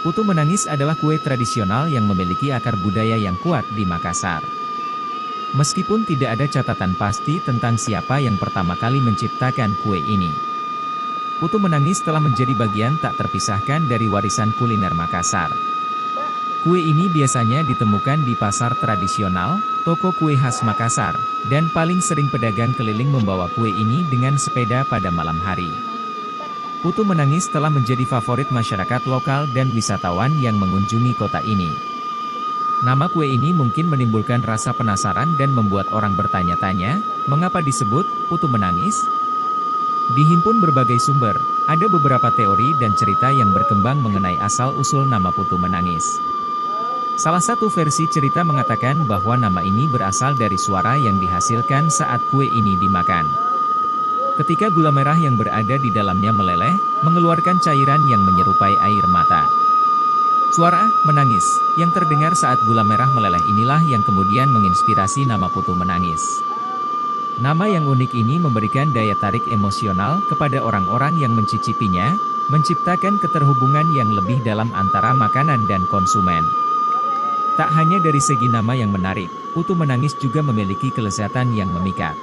Putu menangis adalah kue tradisional yang memiliki akar budaya yang kuat di Makassar. Meskipun tidak ada catatan pasti tentang siapa yang pertama kali menciptakan kue ini. Putu menangis telah menjadi bagian tak terpisahkan dari warisan kuliner Makassar. Kue ini biasanya ditemukan di pasar tradisional, toko kue khas Makassar, dan paling sering pedagang keliling membawa kue ini dengan sepeda pada malam hari. Putu menangis telah menjadi favorit masyarakat lokal dan wisatawan yang mengunjungi kota ini. Nama kue ini mungkin menimbulkan rasa penasaran dan membuat orang bertanya-tanya, mengapa disebut Putu menangis? Dihimpun berbagai sumber, ada beberapa teori dan cerita yang berkembang mengenai asal-usul nama Putu menangis. Salah satu versi cerita mengatakan bahwa nama ini berasal dari suara yang dihasilkan saat kue ini dimakan. Ketika gula merah yang berada di dalamnya meleleh, mengeluarkan cairan yang menyerupai air mata. Suara menangis yang terdengar saat gula merah meleleh inilah yang kemudian menginspirasi nama Putu menangis. Nama yang unik ini memberikan daya tarik emosional kepada orang-orang yang mencicipinya, menciptakan keterhubungan yang lebih dalam antara makanan dan konsumen. Tak hanya dari segi nama yang menarik, Putu menangis juga memiliki kelezatan yang memikat.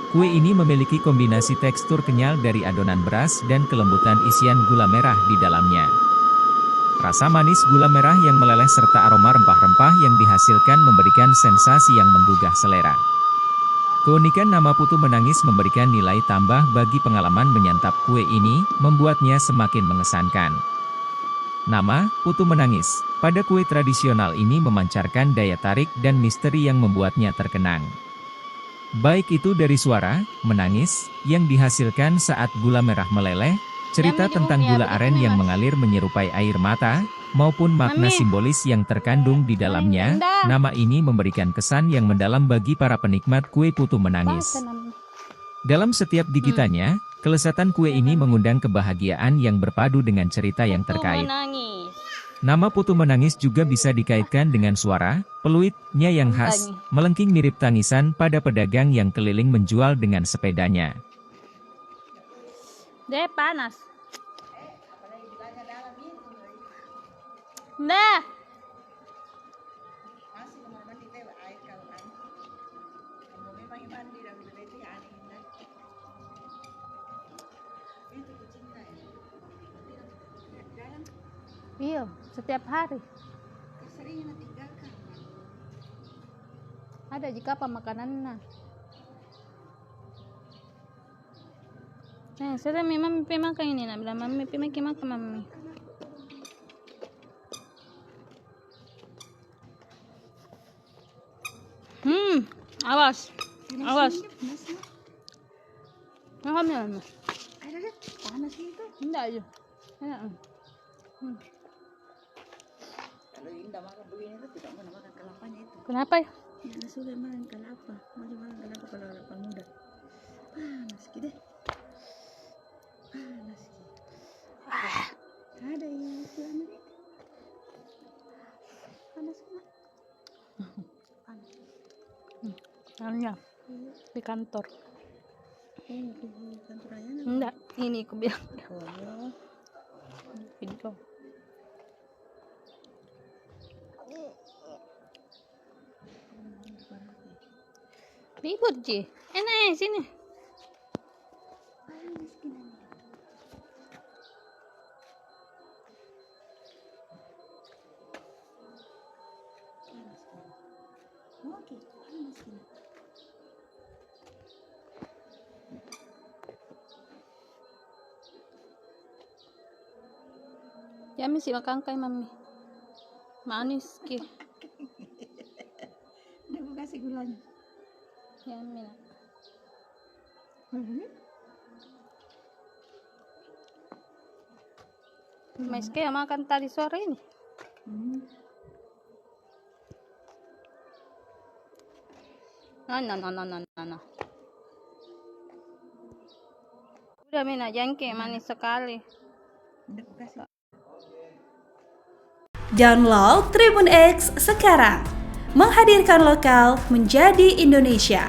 Kue ini memiliki kombinasi tekstur kenyal dari adonan beras dan kelembutan isian gula merah di dalamnya. Rasa manis gula merah yang meleleh serta aroma rempah-rempah yang dihasilkan memberikan sensasi yang menggugah selera. Keunikan nama Putu menangis memberikan nilai tambah bagi pengalaman menyantap kue ini, membuatnya semakin mengesankan. Nama, Putu menangis, pada kue tradisional ini memancarkan daya tarik dan misteri yang membuatnya terkenang. Baik itu dari suara, menangis, yang dihasilkan saat gula merah meleleh, cerita tentang gula aren yang mengalir menyerupai air mata, maupun makna simbolis yang terkandung di dalamnya, nama ini memberikan kesan yang mendalam bagi para penikmat kue Putu menangis. Dalam setiap gigitannya, kelezatan kue ini mengundang kebahagiaan yang berpadu dengan cerita yang terkait. Nama Putu menangis juga bisa dikaitkan dengan suara, peluitnya yang khas, melengking mirip tangisan pada pedagang yang keliling menjual dengan sepedanya. Deh panas. Nah. Iya, setiap hari. Ada jika apa makanannya. Nah, saya memang mimpi makan ini, nak bilang mami mimpi makan mami. Awas, awas. Makan ya, mami. Ada deh, panas itu. Enggak aja. Kalau Indah makan begini tuh tidak mau makan kelapanya itu. Kenapa ya? Ya, nggak suka makan kelapa. Mau makan kelapa kalau kelapa muda. Panas gitu. Panas gitu. Ada yang selama ini. Panas kan? Panas. Hanya di kantor. Di kantor aja. Enggak, ini aku bilang. Oh. Video. Ribut Ji. Enak sini. Panas gini. Oke, panas gini. Ya misi makan kai mami. Manis ki. Udah aku kasih gulanya. Ya mina. Mas kayak makan tadi sore ini. Nah. Udah mina jangke manis sekali. Udah aku kasih. Download Tribun X sekarang, menghadirkan lokal menjadi Indonesia.